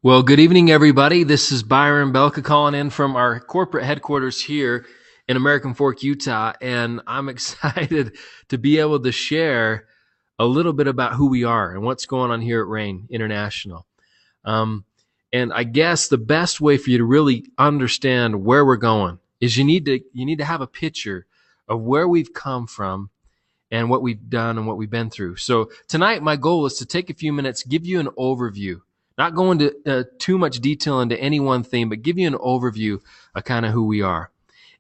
Well, good evening, everybody. This is Byron Belka calling in from our corporate headquarters here in American Fork, Utah, and I'm excited to be able to share a little bit about who we are and what's going on here at Rain International. Um, and I guess the best way for you to really understand where we're going is you need to have a picture of where we've come from and what we've done and what we've been through. So tonight, my goal is to take a few minutes, give you an overview, not go into too much detail into any one thing, but give you an overview of kind of who we are.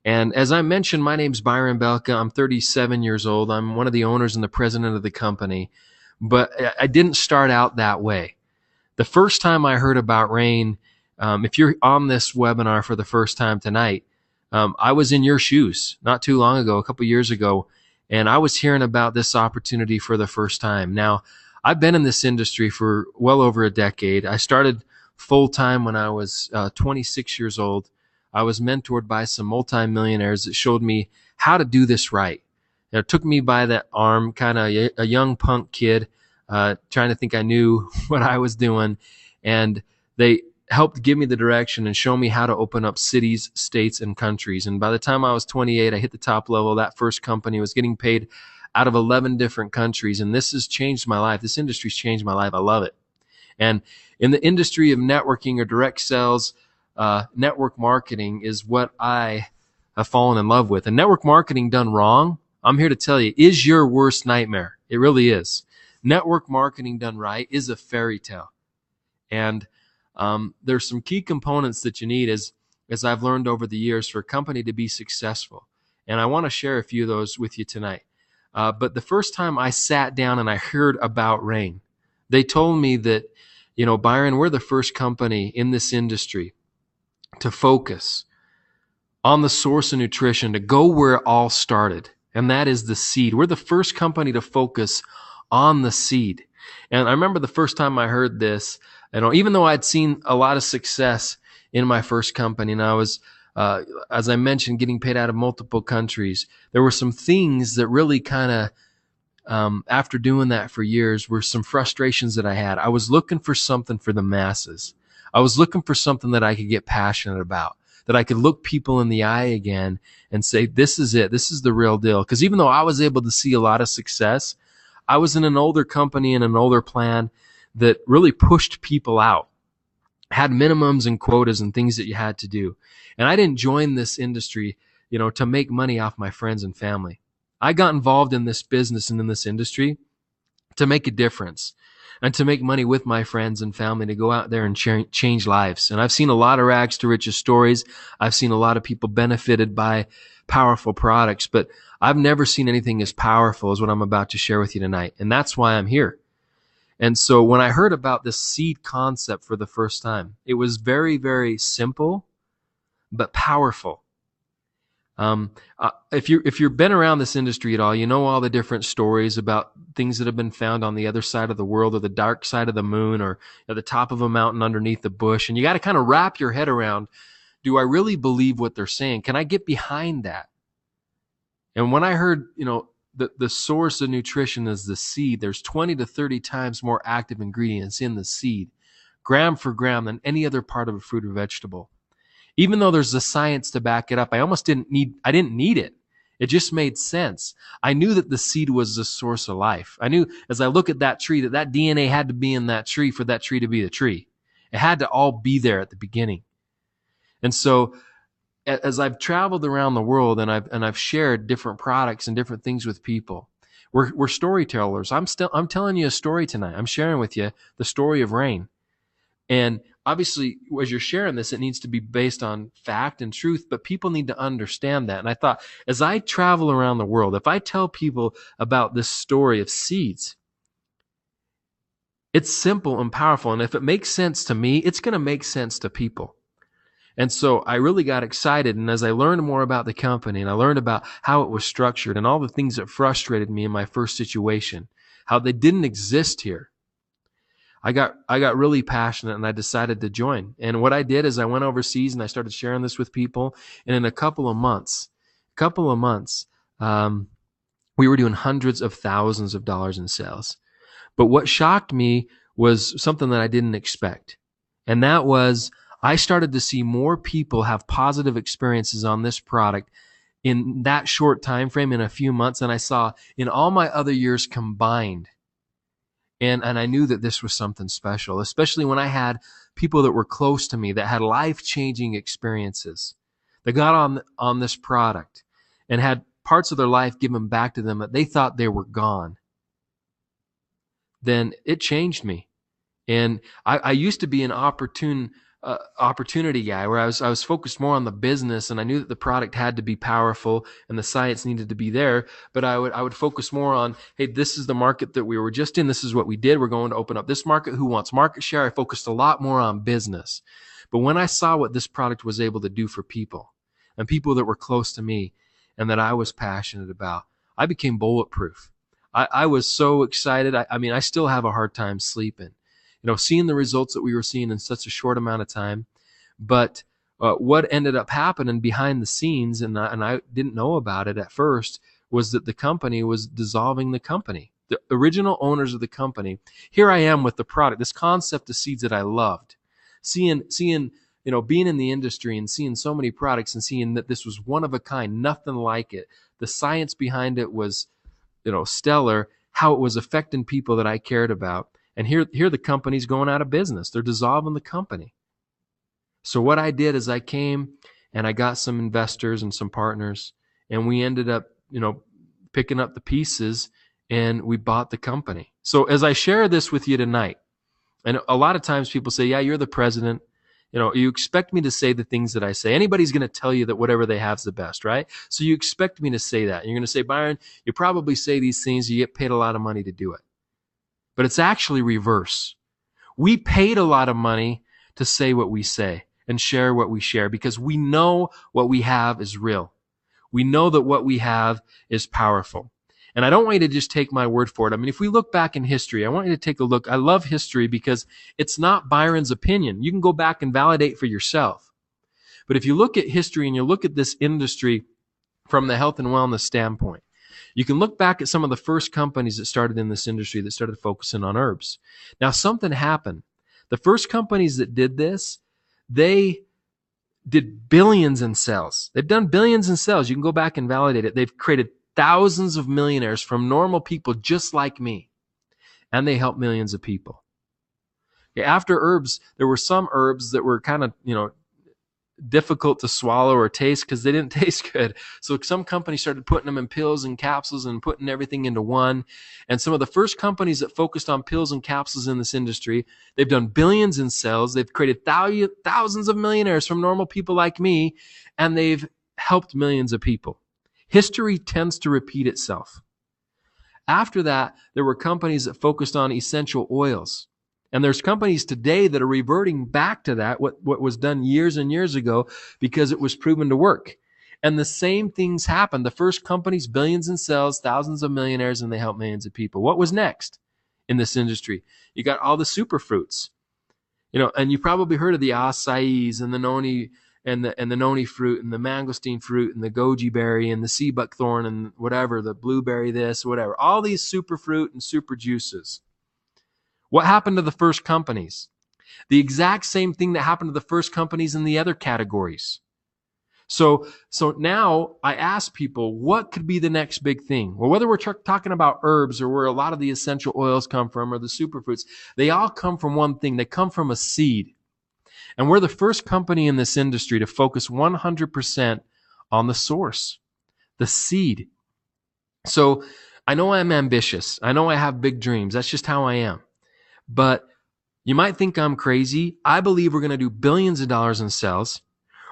And as I mentioned, my name's Byron Belka. I'm 37 years old. I'm one of the owners and the president of the company. But I didn't start out that way. The first time I heard about Rain, if you're on this webinar for the first time tonight, I was in your shoes not too long ago, a couple years ago, and I was hearing about this opportunity for the first time. Now, I've been in this industry for well over a decade. I started full time when I was 26 years old. I was mentored by some multimillionaires that showed me how to do this right. It took me by the arm, kind of a young punk kid, trying to think I knew what I was doing. And they helped give me the direction and show me how to open up cities, states, and countries. And by the time I was 28, I hit the top level. That first company was getting paid out of 11 different countries. And this has changed my life. This industry's changed my life. I love it. And in the industry of networking or direct sales, network marketing is what I have fallen in love with. And network marketing done wrong, I'm here to tell you, is your worst nightmare. It really is. Network marketing done right is a fairy tale. And there's some key components that you need as I've learned over the years for a company to be successful. And I want to share a few of those with you tonight. But the first time I sat down and I heard about Rain, they told me that, Byron, we're the first company in this industry to focus on the source of nutrition, to go where it all started, and that is the seed. We're the first company to focus on the seed. And I remember the first time I heard this, even though I'd seen a lot of success in my first company, and I was, as I mentioned, getting paid out of multiple countries, there were some things that really kind of, after doing that for years, were some frustrations that I had. I was looking for something for the masses. I was looking for something that I could get passionate about, that I could look people in the eye again and say, this is it. This is the real deal. Because even though I was able to see a lot of success, I was in an older company and an older plan that really pushed people out, had minimums and quotas and things that you had to do. And I didn't join this industry, to make money off my friends and family. I got involved in this business and in this industry to make a difference and to make money with my friends and family, to go out there and change lives. And I've seen a lot of rags to riches stories. I've seen a lot of people benefited by powerful products, but I've never seen anything as powerful as what I'm about to share with you tonight. And that's why I'm here. And so when I heard about this seed concept for the first time, it was very, very simple, but powerful. If you've been around this industry at all, you know all the different stories about things that have been found on the other side of the world, or the dark side of the moon, or at the top of a mountain underneath the bush. And you got to kind of wrap your head around, do I really believe what they're saying? Can I get behind that? And when I heard, the source of nutrition is the seed, there's 20 to 30 times more active ingredients in the seed, gram for gram, than any other part of a fruit or vegetable. Even though there's the science to back it up, I didn't need it. It just made sense. I knew that the seed was the source of life. I knew as I look at that tree that DNA had to be in that tree for that tree to be the tree. It had to all be there at the beginning. And so as I've traveled around the world and I've shared different products and different things with people, we're storytellers. I'm telling you a story tonight. I'm sharing with you the story of Rain. And obviously, as you're sharing this, it needs to be based on fact and truth, but people need to understand that. And I thought, as I travel around the world, if I tell people about this story of seeds, it's simple and powerful. And if it makes sense to me, it's going to make sense to people. And so I really got excited. And as I learned more about the company and I learned about how it was structured and all the things that frustrated me in my first situation, how they didn't exist here, I got really passionate and I decided to join. And what I did is I went overseas and I started sharing this with people. And in a couple of months, we were doing hundreds of thousands of dollars in sales. But what shocked me was something that I didn't expect. And that was, I started to see more people have positive experiences on this product in that short time frame, in a few months, than I saw in all my other years combined. And I knew that this was something special, especially when I had people that were close to me that had life-changing experiences, that got on this product and had parts of their life given back to them that they thought they were gone. Then it changed me. And I used to be an opportunity guy, where I was focused more on the business, and I knew that the product had to be powerful and the science needed to be there. But I would focus more on, hey, this is the market that we were just in. This is what we did. We're going to open up this market. Who wants market share? I focused a lot more on business. But when I saw what this product was able to do for people, and people that were close to me and that I was passionate about, I became bulletproof. I was so excited. I mean, I still have a hard time sleeping, seeing the results that we were seeing in such a short amount of time. But what ended up happening behind the scenes, and I didn't know about it at first, was that the company was dissolving the company. The original owners of the company. Here I am with the product, this concept of seeds that I loved. Seeing being in the industry and seeing so many products and seeing that this was one of a kind, nothing like it. The science behind it was, stellar, how it was affecting people that I cared about. And here the company's going out of business. They're dissolving the company. So what I did is I came and I got some investors and some partners, and we ended up, picking up the pieces, and we bought the company. So as I share this with you tonight, and a lot of times people say, yeah, you're the president. You expect me to say the things that I say. Anybody's going to tell you that whatever they have is the best, right? So you expect me to say that. And you're going to say, Byron, you probably say these things, you get paid a lot of money to do it. But it's actually reverse. We paid a lot of money to say what we say and share what we share, because we know what we have is real. We know that what we have is powerful. And I don't want you to just take my word for it. I mean, if we look back in history, I want you to take a look. I love history because it's not Byron's opinion. You can go back and validate for yourself. But if you look at history and you look at this industry from the health and wellness standpoint, you can look back at some of the first companies that started in this industry that started focusing on herbs. Now, something happened. The first companies that did this, they did billions in sales. They've done billions in sales. You can go back and validate it. They've created thousands of millionaires from normal people just like me, and they help millions of people. After herbs, there were some herbs that were kind of, difficult to swallow or taste because they didn't taste good. So some companies started putting them in pills and capsules and putting everything into one. And some of the first companies that focused on pills and capsules in this industry, they've done billions in sales. They've created thousands of millionaires from normal people like me, and they've helped millions of people. History tends to repeat itself. After that, there were companies that focused on essential oils. And there's companies today that are reverting back to that, what was done years and years ago, because it was proven to work. And the same things happened. The first companies, billions in sales, thousands of millionaires, and they helped millions of people. What was next in this industry? You got all the superfruits. And you probably heard of the acais and the noni and the noni fruit and the mangosteen fruit and the goji berry and the sea buckthorn and whatever, the blueberry this, whatever. All these superfruit and super juices. What happened to the first companies? The exact same thing that happened to the first companies in the other categories. So now I ask people, what could be the next big thing? Well, whether we're talking about herbs or where a lot of the essential oils come from or the superfruits, they all come from one thing. They come from a seed. And we're the first company in this industry to focus 100% on the source, the seed. So I know I'm ambitious. I know I have big dreams. That's just how I am. But you might think I'm crazy. I believe we're going to do billions of dollars in sales.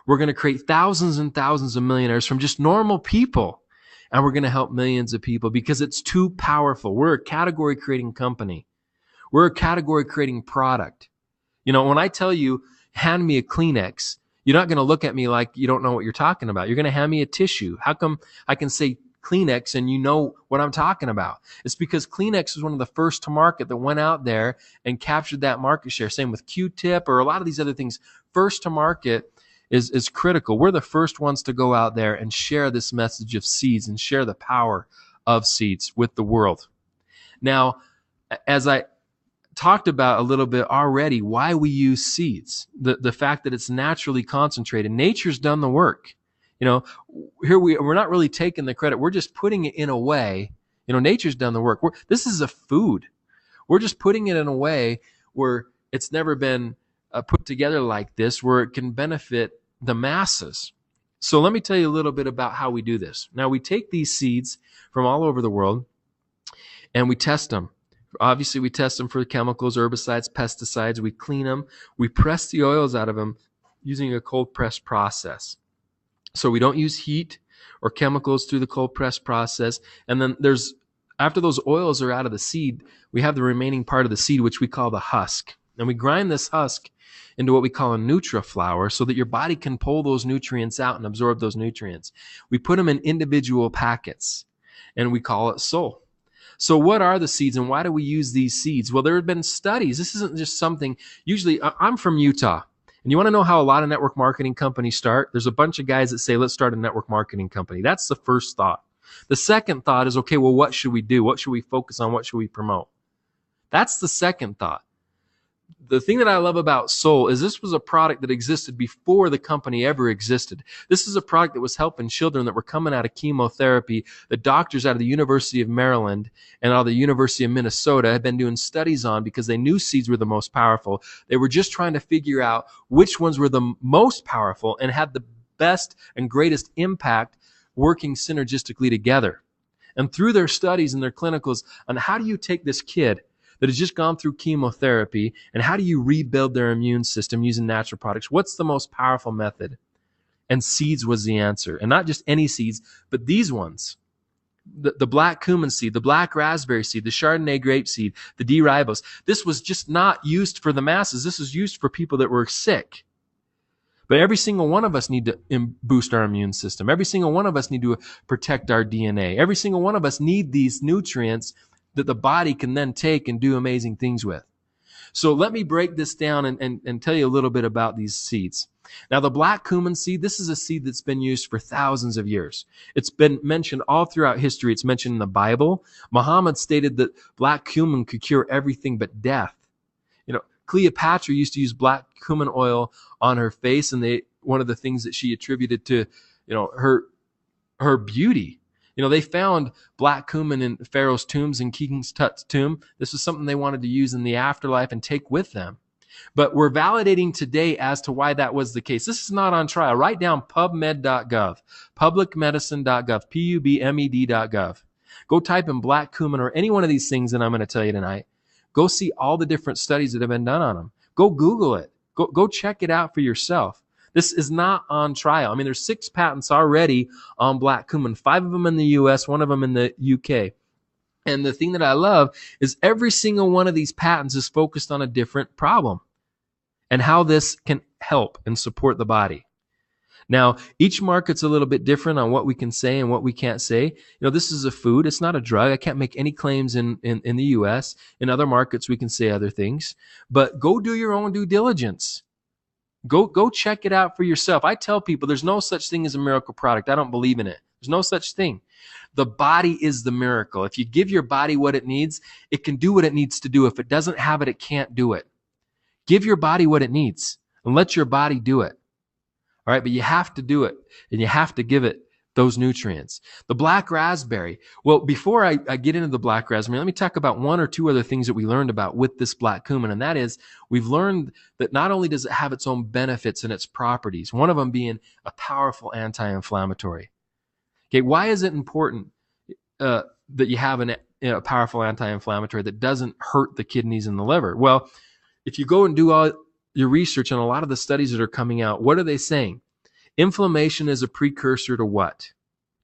We're going to create thousands and thousands of millionaires from just normal people. And we're going to help millions of people because it's too powerful. We're a category creating company. We're a category creating product. When I tell you, hand me a Kleenex, you're not going to look at me like you don't know what you're talking about. You're going to hand me a tissue. How come I can say Kleenex and you know what I'm talking about? It's because Kleenex was one of the first to market that went out there and captured that market share. Same with Q-tip or a lot of these other things. First to market is critical. We're the first ones to go out there and share this message of seeds and share the power of seeds with the world. Now, as I talked about a little bit already why we use seeds. The fact that it's naturally concentrated. Nature's done the work. You know, we're not really taking the credit. We're just putting it in a way. Nature's done the work. This is a food. We're just putting it in a way where it's never been put together like this, where it can benefit the masses. So let me tell you a little bit about how we do this. Now, we take these seeds from all over the world and we test them. Obviously, we test them for chemicals, herbicides, pesticides. We clean them. We press the oils out of them using a cold press process. So we don't use heat or chemicals through the cold press process. And then after those oils are out of the seed, we have the remaining part of the seed, which we call the husk. And we grind this husk into what we call a NutriFlour so that your body can pull those nutrients out and absorb those nutrients. We put them in individual packets, and we call it Soul. So what are the seeds, and why do we use these seeds? Well, there have been studies. This isn't just something. Usually, I'm from Utah. And you want to know how a lot of network marketing companies start? There's a bunch of guys that say, let's start a network marketing company. That's the first thought. The second thought is, okay, well, what should we do? What should we focus on? What should we promote? That's the second thought. The thing that I love about Soul is this was a product that existed before the company ever existed. This is a product that was helping children that were coming out of chemotherapy. The doctors out of the University of Maryland and out of the University of Minnesota had been doing studies on because they knew seeds were the most powerful. They were just trying to figure out which ones were the most powerful and had the best and greatest impact working synergistically together. And through their studies and their clinicals on how do you take this kid that has just gone through chemotherapy, and how do you rebuild their immune system using natural products? What's the most powerful method? And seeds was the answer. And not just any seeds, but these ones. The black cumin seed, the black raspberry seed, the Chardonnay grape seed, the D-ribose. This was just not used for the masses. This was used for people that were sick. But every single one of us need to boost our immune system. Every single one of us need to protect our DNA. Every single one of us need these nutrients that the body can then take and do amazing things with. So let me break this down and tell you a little bit about these seeds. Now, the black cumin seed, this is a seed that's been used for thousands of years. It's been mentioned all throughout history. It's mentioned in the Bible. Muhammad stated that black cumin could cure everything but death. Cleopatra used to use black cumin oil on her face, and one of the things that she attributed to, her beauty. They found black cumin in Pharaoh's tombs and King Tut's tomb. This was something they wanted to use in the afterlife and take with them. But we're validating today as to why that was the case. This is not on trial. Write down pubmed.gov, publicmedicine.gov, pubmed.gov. Go type in black cumin or any one of these things that I'm going to tell you tonight. Go see all the different studies that have been done on them. Go Google it. Go check it out for yourself. This is not on trial. I mean, there's 6 patents already on black cumin, 5 of them in the US, 1 of them in the UK. And the thing that I love is every single one of these patents is focused on a different problem and how this can help and support the body. Now, each market's a little bit different on what we can say and what we can't say. This is a food. It's not a drug. I can't make any claims in the US. In other markets, we can say other things. But go do your own due diligence. Go check it out for yourself. I tell people there's no such thing as a miracle product. I don't believe in it. There's no such thing. The body is the miracle. If you give your body what it needs, it can do what it needs to do. If it doesn't have it, it can't do it. Give your body what it needs and let your body do it. All right, but you have to do it, and you have to give it those nutrients. The black raspberry. Well, before I get into the black raspberry, let me talk about 1 or 2 other things that we learned about with this black cumin, and that is we've learned that not only does it have its own benefits and its properties, one of them being a powerful anti-inflammatory. Okay, why is it important that you have a powerful anti-inflammatory that doesn't hurt the kidneys and the liver? Well, if you go and do all your research on a lot of the studies that are coming out, what are they saying? Inflammation is a precursor to what?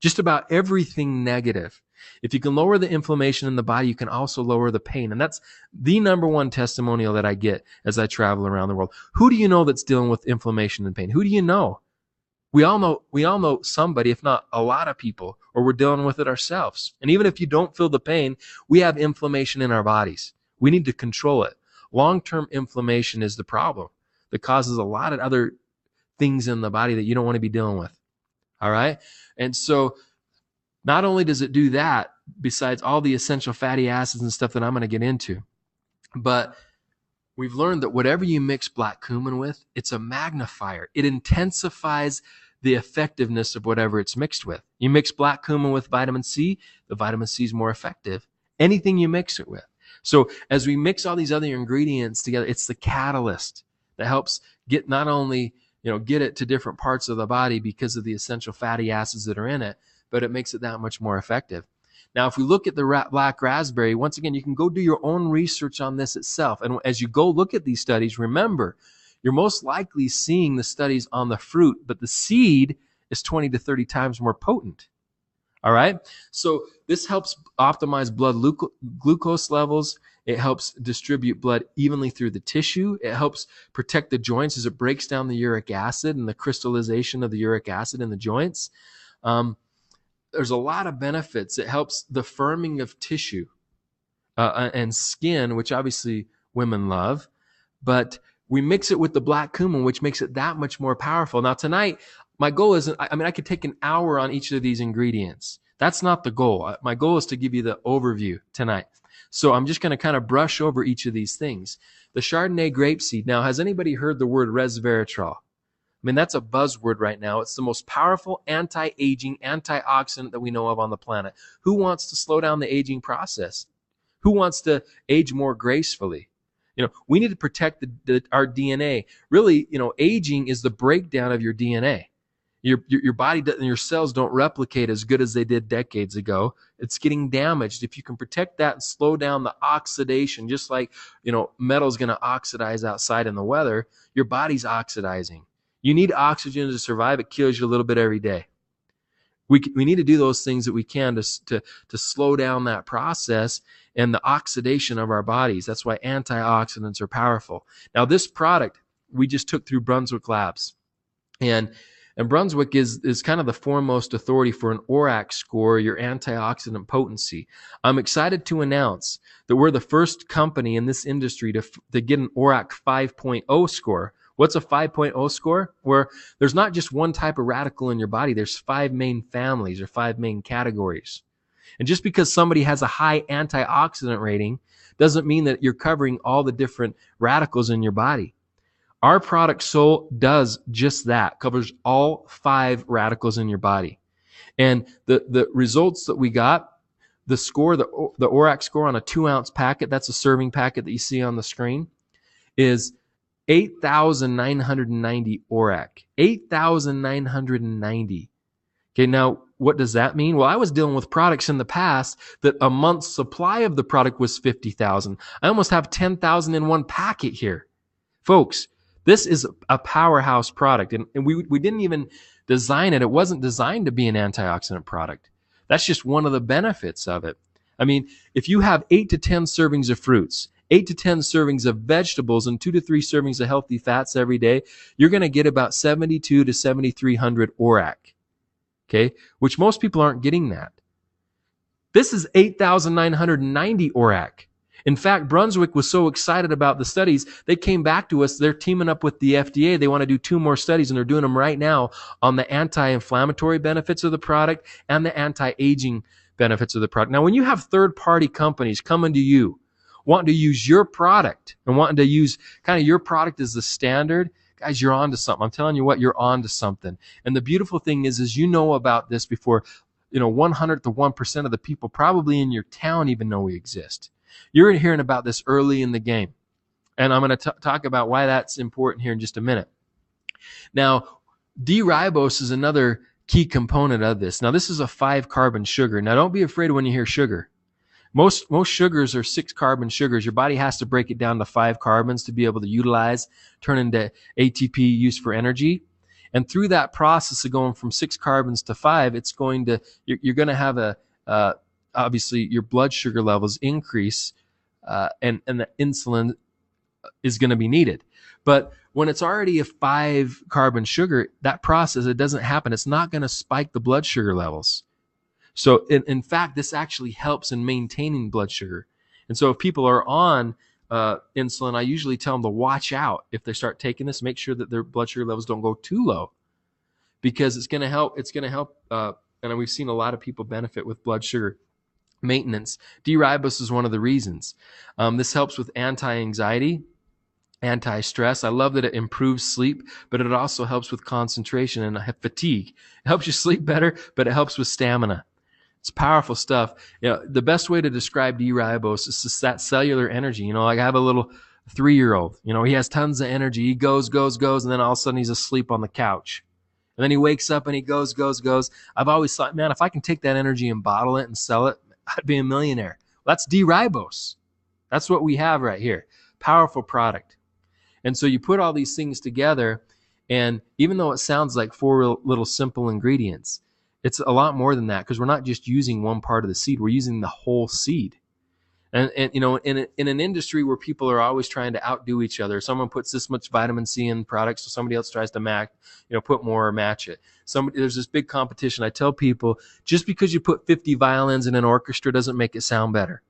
Just about everything negative. If you can lower the inflammation in the body, you can also lower the pain. And that's the number one testimonial that I get as I travel around the world. Who do you know that's dealing with inflammation and pain? Who do you know? We all know somebody, if not a lot of people, or we're dealing with it ourselves. And even if you don't feel the pain, we have inflammation in our bodies. We need to control it. Long-term inflammation is the problem that causes a lot of other things in the body that you don't want to be dealing with. All right? And so not only does it do that, besides all the essential fatty acids and stuff that I'm going to get into, But we've learned that whatever you mix black cumin with, it's a magnifier. It intensifies the effectiveness of whatever it's mixed with. You mix black cumin with vitamin C, the vitamin C is more effective. Anything you mix it with. So as we mix all these other ingredients together, it's the catalyst that helps get not only, get it to different parts of the body because of the essential fatty acids that are in it, but it makes it that much more effective. Now, if we look at the black raspberry, once again, you can go do your own research on this itself. And as you go look at these studies, remember, you're most likely seeing the studies on the fruit, but the seed is 20 to 30 times more potent. All right. So this helps optimize blood glucose levels. It helps distribute blood evenly through the tissue. It helps protect the joints as it breaks down the uric acid and the crystallization of the uric acid in the joints. There's a lot of benefits. It helps the firming of tissue and skin, which obviously women love. But we mix it with the black cumin, which makes it that much more powerful. Now, tonight, my goal isn't, I could take an hour on each of these ingredients. That's not the goal. My goal is to give you the overview tonight. So I'm just going to kind of brush over each of these things. The Chardonnay grapeseed. Now, has anybody heard the word resveratrol? That's a buzzword right now. It's the most powerful anti-aging antioxidant that we know of on the planet. Who wants to slow down the aging process? Who wants to age more gracefully? We need to protect our DNA. Really, aging is the breakdown of your DNA. Your body and your cells don't replicate as good as they did decades ago. It's getting damaged. If you can protect that and slow down the oxidation, just like metal's going to oxidize outside in the weather, your body's oxidizing. You need oxygen to survive. It kills you a little bit every day. We need to do those things that we can to slow down that process and the oxidation of our bodies. That's why antioxidants are powerful. Now, this product we just took through Brunswick Labs. And Brunswick is kind of the foremost authority for an ORAC score, your antioxidant potency. I'm excited to announce that we're the first company in this industry to get an ORAC 5.0 score. What's a 5.0 score? Where there's not just one type of radical in your body. There's 5 main families or 5 main categories. And just because somebody has a high antioxidant rating doesn't mean that you're covering all the different radicals in your body. Our product Soul does just that, covers all 5 radicals in your body. And the results that we got, the score, the ORAC score on a 2-ounce packet, that's a serving packet that you see on the screen, is 8,990 ORAC. 8,990. Okay, now what does that mean? Well, I was dealing with products in the past that a month's supply of the product was 50,000. I almost have 10,000 in one packet here. Folks, this is a powerhouse product, and we didn't even design it. It wasn't designed to be an antioxidant product. That's just one of the benefits of it. If you have 8 to 10 servings of fruits, 8 to 10 servings of vegetables, and 2 to 3 servings of healthy fats every day, you're going to get about 72 to 7,300 ORAC, okay? Which most people aren't getting that. This is 8,990 ORAC. In fact, Brunswick was so excited about the studies, they came back to us. They're teaming up with the FDA. They want to do 2 more studies, and they're doing them right now on the anti-inflammatory benefits of the product and the anti-aging benefits of the product. Now, when you have third-party companies coming to you, wanting to use your product and wanting to use kind of your product as the standard, guys, you're on to something. I'm telling you what, you're on to something. And the beautiful thing is you know about this before 100th to 1% of the people probably in your town even know we exist. You're hearing about this early in the game. And I'm going to talk about why that's important here in just a minute. Now, D-ribose is another key component of this. Now, this is a 5-carbon sugar. Now, don't be afraid when you hear sugar. Most sugars are 6-carbon sugars. Your body has to break it down to 5 carbons to be able to utilize, turn into ATP used for energy. And through that process of going from 6 carbons to 5, you're going to have obviously your blood sugar levels increase, and the insulin is going to be needed. But when it's already a 5-carbon sugar, that process, it doesn't happen. It's not going to spike the blood sugar levels. So in fact, this actually helps in maintaining blood sugar. And so if people are on insulin, I usually tell them to watch out. If they start taking this, make sure that their blood sugar levels don't go too low, because it's going to help. And we've seen a lot of people benefit with blood sugar. maintenance. D-ribose is one of the reasons. This helps with anti-anxiety, anti-stress. I love that it improves sleep, but it also helps with concentration and fatigue. It helps you sleep better, but it helps with stamina. It's powerful stuff. The best way to describe D-ribose is just that cellular energy. Like I have a little 3-year-old. He has tons of energy. He goes, and then all of a sudden he's asleep on the couch. And then he wakes up and he goes. I've always thought, man, if I can take that energy and bottle it and sell it, I'd be a millionaire. Well, that's D-ribose. That's what we have right here. Powerful product. And so you put all these things together, and even though it sounds like 4 little simple ingredients, it's a lot more than that, because we're not just using one part of the seed, we're using the whole seed. And in an industry where people are always trying to outdo each other, someone puts this much vitamin C in products, so somebody else tries to put more or match it. There's this big competition. I tell people, just because you put 50 violins in an orchestra doesn't make it sound better.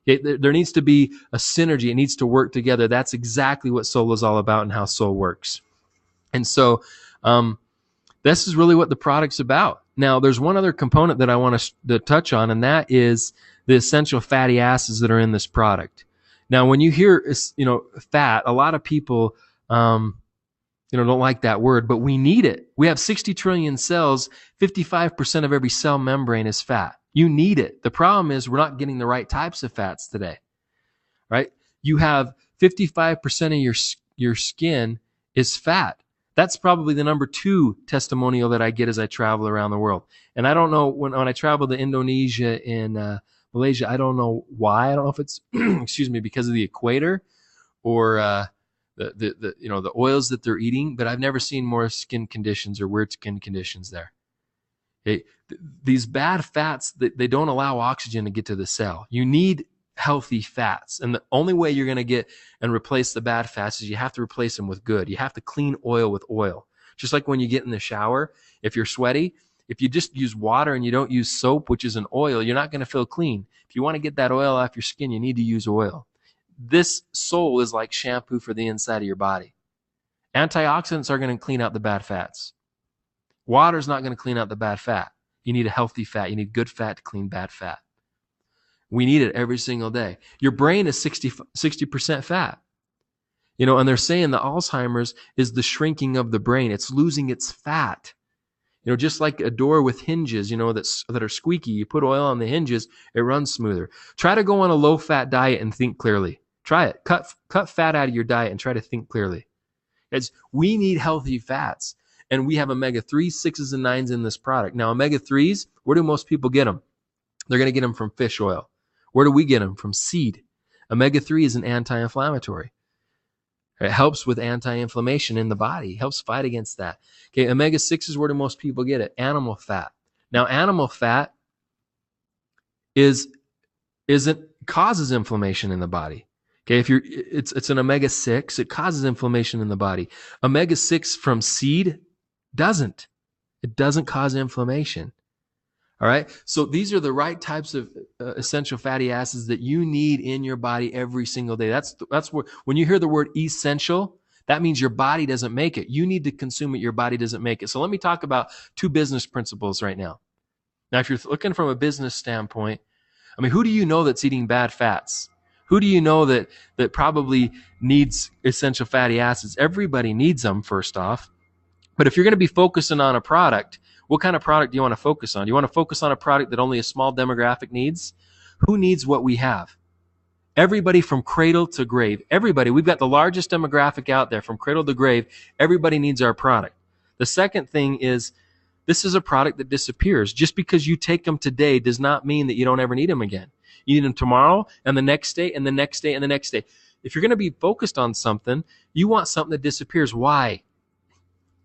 There needs to be a synergy. It needs to work together. That's exactly what soul is all about and how soul works. And so this is really what the product's about. Now, there's one other component that I want to touch on, and that is the essential fatty acids that are in this product. Now, when you hear fat, a lot of people don't like that word, but we need it. We have 60 trillion cells. 55% of every cell membrane is fat. You need it. The problem is we're not getting the right types of fats today, right? You have 55% of your skin is fat. That's probably the number 2 testimonial that I get as I travel around the world. And I don't know, when I travel to Indonesia and Malaysia, I don't know why. I don't know if it's because of the equator or the oils that they're eating, but I've never seen more skin conditions or weird skin conditions there. These bad fats, they don't allow oxygen to get to the cell. You need healthy fats. And the only way you're going to get and replace the bad fats is you have to replace them with good. You have to clean oil with oil. Just like when you get in the shower, if you're sweaty, if you just use water and you don't use soap, which is an oil, you're not going to feel clean. If you want to get that oil off your skin, you need to use oil. This soul is like shampoo for the inside of your body. Antioxidants are going to clean out the bad fats. Water is not going to clean out the bad fat. You need a healthy fat. You need good fat to clean bad fat. We need it every single day. Your brain is 60% fat. And they're saying that Alzheimer's is the shrinking of the brain. It's losing its fat. Just like a door with hinges, that are squeaky. You put oil on the hinges, it runs smoother. Try to go on a low-fat diet and think clearly. Try it. Cut fat out of your diet and try to think clearly. We need healthy fats. And we have omega-3s, 6s, and 9s in this product. Now, omega-3s, where do most people get them? They're going to get them from fish oil. Where do we get them? From seed. Omega-3 is an anti-inflammatory. It helps with anti-inflammation in the body. It helps fight against that. Okay, omega-6 is where do most people get it? Animal fat. Now, animal fat causes inflammation in the body. Okay, it's an omega-6. It causes inflammation in the body. Omega-6 from seed doesn't. It doesn't cause inflammation. All right. So these are the right types of essential fatty acids that you need in your body every single day. That's where, when you hear the word essential, that means your body doesn't make it. You need to consume it. Your body doesn't make it. So let me talk about 2 business principles right now. Now, if you're looking from a business standpoint, who do you know that's eating bad fats? Who do you know that probably needs essential fatty acids? Everybody needs them, first off. But if you're going to be focusing on a product, what kind of product do you want to focus on? Do you want to focus on a product that only a small demographic needs? Who needs what we have? Everybody from cradle to grave. Everybody. We've got the largest demographic out there from cradle to grave. Everybody needs our product. The second thing is, this is a product that disappears. Just because you take them today does not mean that you don't ever need them again. You need them tomorrow and the next day and the next day and the next day. If you're going to be focused on something, you want something that disappears. Why?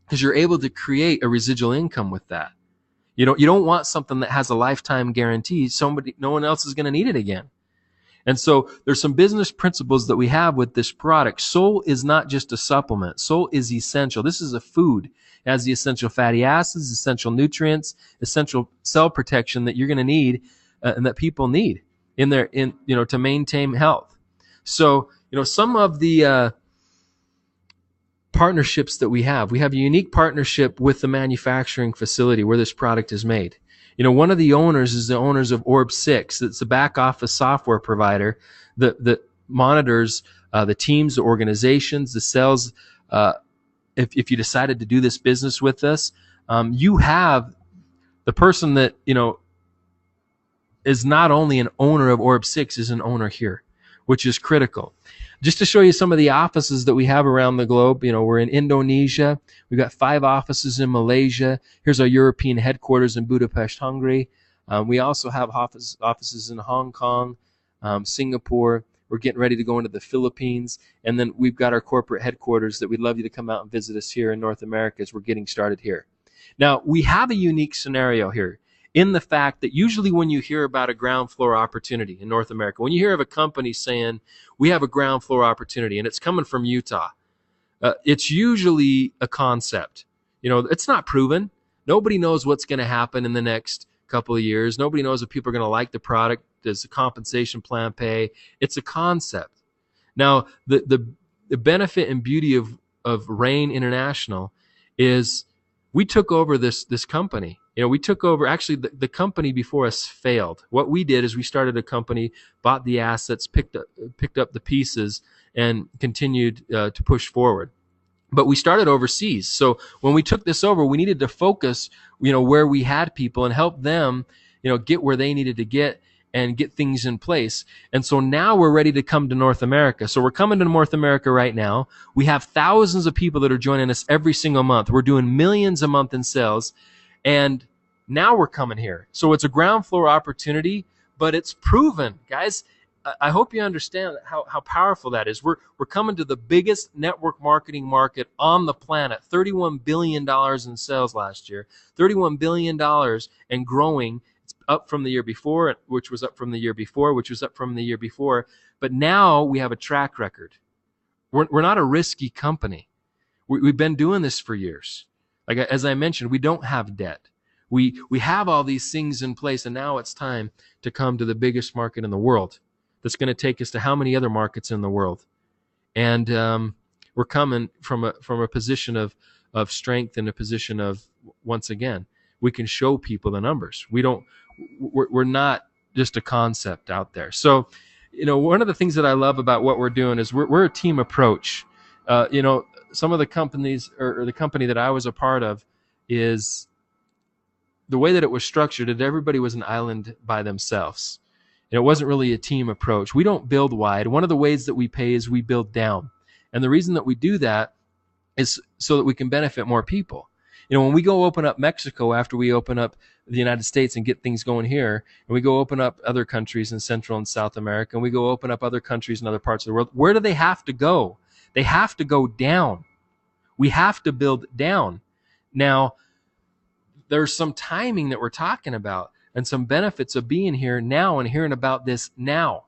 Because you're able to create a residual income with that. You don't want something that has a lifetime guarantee. No one else is going to need it again. And so there's some business principles that we have with this product. Soul is not just a supplement. Soul is essential. This is a food. It has the essential fatty acids, essential nutrients, essential cell protection that you're going to need and that people need to maintain health. So, some of the partnerships that we have a unique partnership with the manufacturing facility where this product is made. One of the owners is the owners of Orb6. It's a back office software provider that monitors the teams, the organizations, the sales. If you decided to do this business with us, you have the person that, is not only an owner of Orb6, is an owner here, which is critical. Just to show you some of the offices that we have around the globe, we're in Indonesia. We've got 5 offices in Malaysia. Here's our European headquarters in Budapest, Hungary. We also have offices in Hong Kong, Singapore. We're getting ready to go into the Philippines. And then we've got our corporate headquarters that we'd love you to come out and visit us here in North America as we're getting started here. Now, we have a unique scenario here in the fact that usually when you hear about a ground floor opportunity in North America, when you hear of a company saying, we have a ground floor opportunity, and it's coming from Utah, it's usually a concept. It's not proven. Nobody knows what's going to happen in the next couple of years. Nobody knows if people are going to like the product. Does the compensation plan pay? It's a concept. Now, the benefit and beauty of Rain International is we took over this company. We took over, actually, the company before us failed. What we did is we started a company, bought the assets, picked up the pieces, and continued to push forward. But we started overseas. So when we took this over, we needed to focus, where we had people and help them, get where they needed to get and get things in place. And so now we're ready to come to North America. So we're coming to North America right now. We have thousands of people that are joining us every single month. We're doing millions a month in sales. And now we're coming here. So it's a ground floor opportunity, but it's proven. Guys, I hope you understand how powerful that is. We're coming to the biggest network marketing market on the planet. $31 billion in sales last year. $31 billion and growing. It's up from the year before, which was up from the year before, which was up from the year before. But now we have a track record. We're not a risky company. We've been doing this for years. Like, as I mentioned, we don't have debt. We have all these things in place, and now it's time to come to the biggest market in the world. That's going to take us to how many other markets in the world? And we're coming from a position of strength and a position of, once again, we can show people the numbers. We're not just a concept out there. So, one of the things that I love about what we're doing is we're a team approach. Some of the companies, or the company that I was a part of, is the way that it was structured, that everybody was an island by themselves. It wasn't really a team approach. We don't build wide. One of the ways that we pay is we build down. And the reason that we do that is so that we can benefit more people. When we go open up Mexico after we open up the United States and get things going here, and we go open up other countries in Central and South America, and we go open up other countries in other parts of the world, where do they have to go? They have to go down. We have to build down. Now, there's some timing that we're talking about and some benefits of being here now and hearing about this now.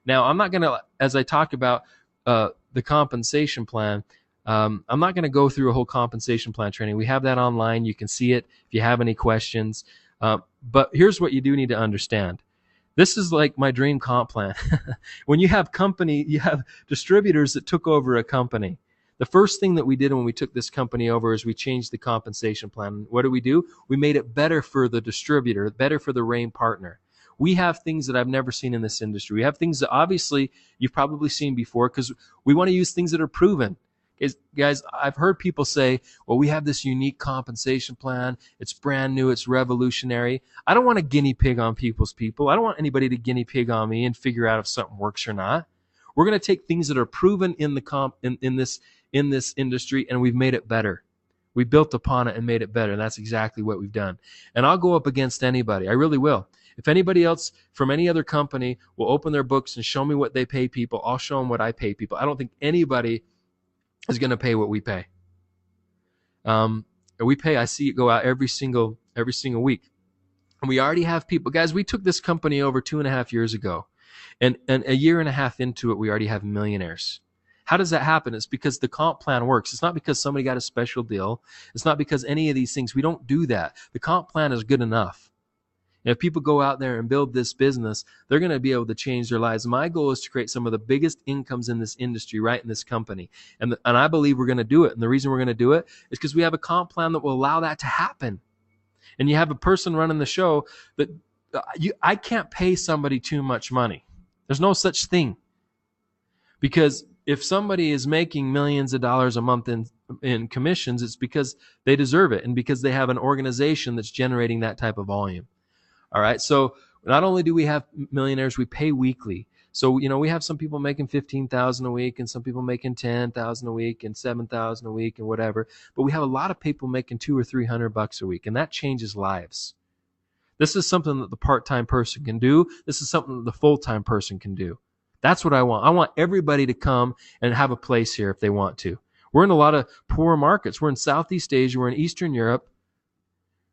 Now, I'm not going to, as I talk about the compensation plan, I'm not going to go through a whole compensation plan training. We have that online. You can see it if you have any questions. But here's what you do need to understand. This is like my dream comp plan. When you have distributors that took over a company. The first thing that we did when we took this company over is we changed the compensation plan. What did we do? We made it better for the distributor, better for the Rain partner. We have things that I've never seen in this industry. We have things that obviously you've probably seen before, because we want to use things that are proven. Guys, I've heard people say, well, we have this unique compensation plan. It's brand new. It's revolutionary. I don't want to guinea pig on people's people. I don't want anybody to guinea pig on me and figure out if something works or not. We're going to take things that are proven in this industry, and we've made it better. We built upon it and made it better, and that's exactly what we've done. And I'll go up against anybody. I really will. If anybody else from any other company will open their books and show me what they pay people, I'll show them what I pay people. I don't think anybody is going to pay what we pay. We pay, I see it go out every single week. And we already have people. Guys, we took this company over 2.5 years ago. And a year and a half into it, we already have millionaires. How does that happen? It's because the comp plan works. It's not because somebody got a special deal. It's not because any of these things. We don't do that. The comp plan is good enough. And if people go out there and build this business, they're going to be able to change their lives. My goal is to create some of the biggest incomes in this industry, right in this company. And I believe we're going to do it. And the reason we're going to do it is because we have a comp plan that will allow that to happen. and you have a person running the show that I can't pay somebody too much money. There's no such thing. Because if somebody is making millions of dollars a month in commissions, it's because they deserve it and because they have an organization that's generating that type of volume. All right. So not only do we have millionaires, we pay weekly. So, we have some people making 15,000 a week and some people making 10,000 a week and 7,000 a week and whatever. But we have a lot of people making $200 or $300 a week, and that changes lives. This is something that the part-time person can do. This is something that the full-time person can do. That's what I want. I want everybody to come and have a place here if they want to. We're in a lot of poor markets. We're in Southeast Asia. We're in Eastern Europe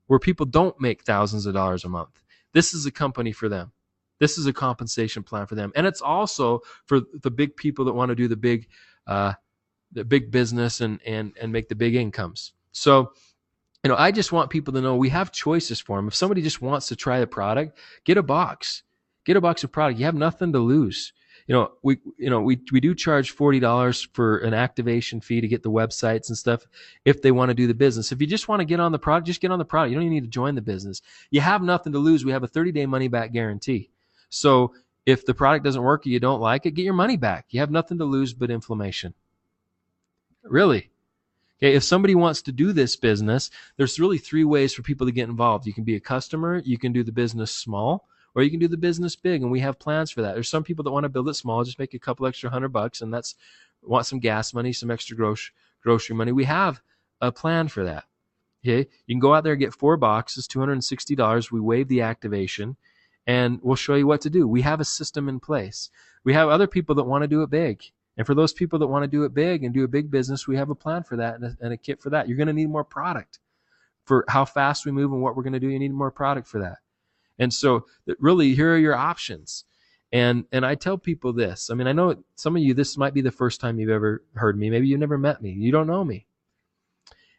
where people don't make thousands of dollars a month. This is a company for them. This is a compensation plan for them. And it's also for the big people that want to do the big business and make the big incomes. So, I just want people to know we have choices for them. If somebody just wants to try the product, get a box. Get a box of product. You have nothing to lose. We do charge $40 for an activation fee to get the websites and stuff if they want to do the business. If you just want to get on the product, just get on the product. You don't even need to join the business. You have nothing to lose. We have a 30-day money-back guarantee. So if the product doesn't work or you don't like it, get your money back. You have nothing to lose but inflammation. Really. Okay, if somebody wants to do this business, there's really 3 ways for people to get involved. You can be a customer, you can do the business small, or you can do the business big, and we have plans for that. There's some people that want to build it small, just make a couple extra $100, and want some gas money, some extra grocery money. We have a plan for that. Okay, you can go out there and get 4 boxes, $260. We waive the activation, and we'll show you what to do. We have a system in place. We have other people that want to do it big. And for those people that want to do it big and do a big business, we have a plan for that and a kit for that. You're going to need more product. For how fast we move and what we're going to do, you need more product for that. And so really, here are your options. And I tell people this. I mean, I know some of you, this might be the first time you've ever heard me. Maybe you've never met me. You don't know me.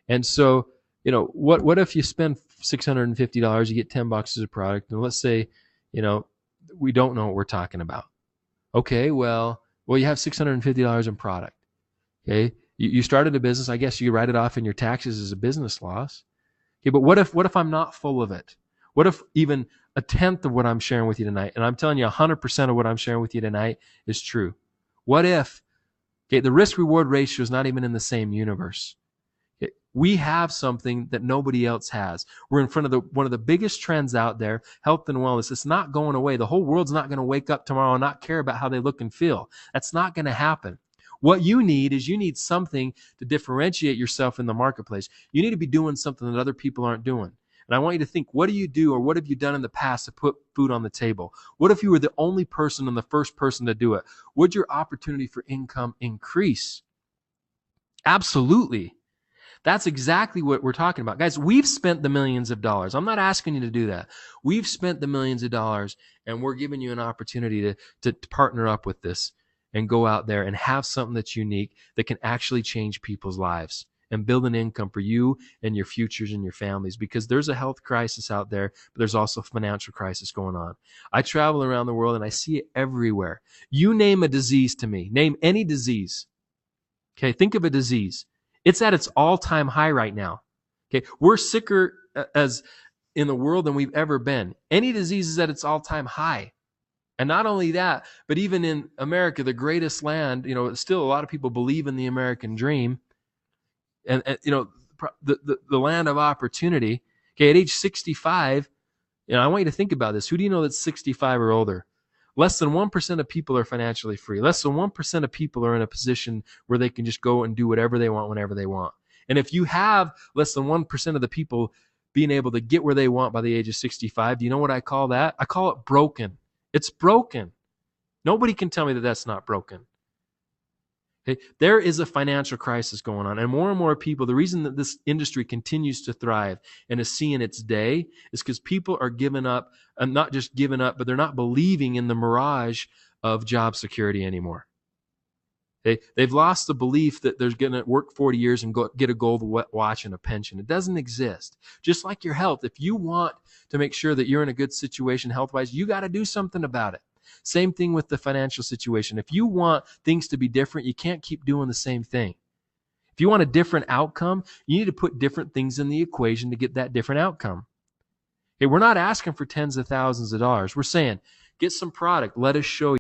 And so, what if you spend $650, you get 10 boxes of product, and let's say, we don't know what we're talking about. Okay, well, you have $650 in product. Okay, you started a business. I guess you write it off in your taxes as a business loss. Okay, but what if I'm not full of it? What if even a tenth of what I'm sharing with you tonight, and I'm telling you 100% of what I'm sharing with you tonight is true? What if, the risk-reward ratio is not even in the same universe? Okay, we have something that nobody else has. We're in front of one of the biggest trends out there, health and wellness. It's not going away. The whole world's not going to wake up tomorrow and not care about how they look and feel. That's not going to happen. What you need something to differentiate yourself in the marketplace. You need to be doing something that other people aren't doing. And I want you to think, what do you do or what have you done in the past to put food on the table? What if you were the only person and the first person to do it? Would your opportunity for income increase? Absolutely. That's exactly what we're talking about. Guys, we've spent the millions of dollars. I'm not asking you to do that. We've spent the millions of dollars, and we're giving you an opportunity to partner up with this and go out there and have something that's unique that can actually change people's lives and build an income for you and your futures and your families, because there's a health crisis out there, but there's also a financial crisis going on. I travel around the world and I see it everywhere. You name a disease to me. Name any disease. Okay, think of a disease. It's at its all-time high right now. Okay, we're sicker as in the world than we've ever been. Any disease is at its all-time high. And not only that, but even in America, the greatest land, still a lot of people believe in the American dream. And the land of opportunity. Okay, at age 65, I want you to think about this. Who do you know that's 65 or older? Less than 1% of people are financially free. Less than 1% of people are in a position where they can just go and do whatever they want whenever they want. And if you have less than 1% of the people being able to get where they want by the age of 65, do you know what I call that? I call it broken. It's broken. Nobody can tell me that that's not broken. Okay? There is a financial crisis going on, and more people, the reason that this industry continues to thrive and is seeing its day is because people are giving up, and not just giving up, but they're not believing in the mirage of job security anymore. They've lost the belief that they're going to work 40 years and get a gold watch and a pension. It doesn't exist. Just like your health, if you want to make sure that you're in a good situation health-wise, you got to do something about it. Same thing with the financial situation. If you want things to be different, you can't keep doing the same thing. If you want a different outcome, you need to put different things in the equation to get that different outcome. Hey, we're not asking for tens of thousands of dollars. We're saying, get some product. Let us show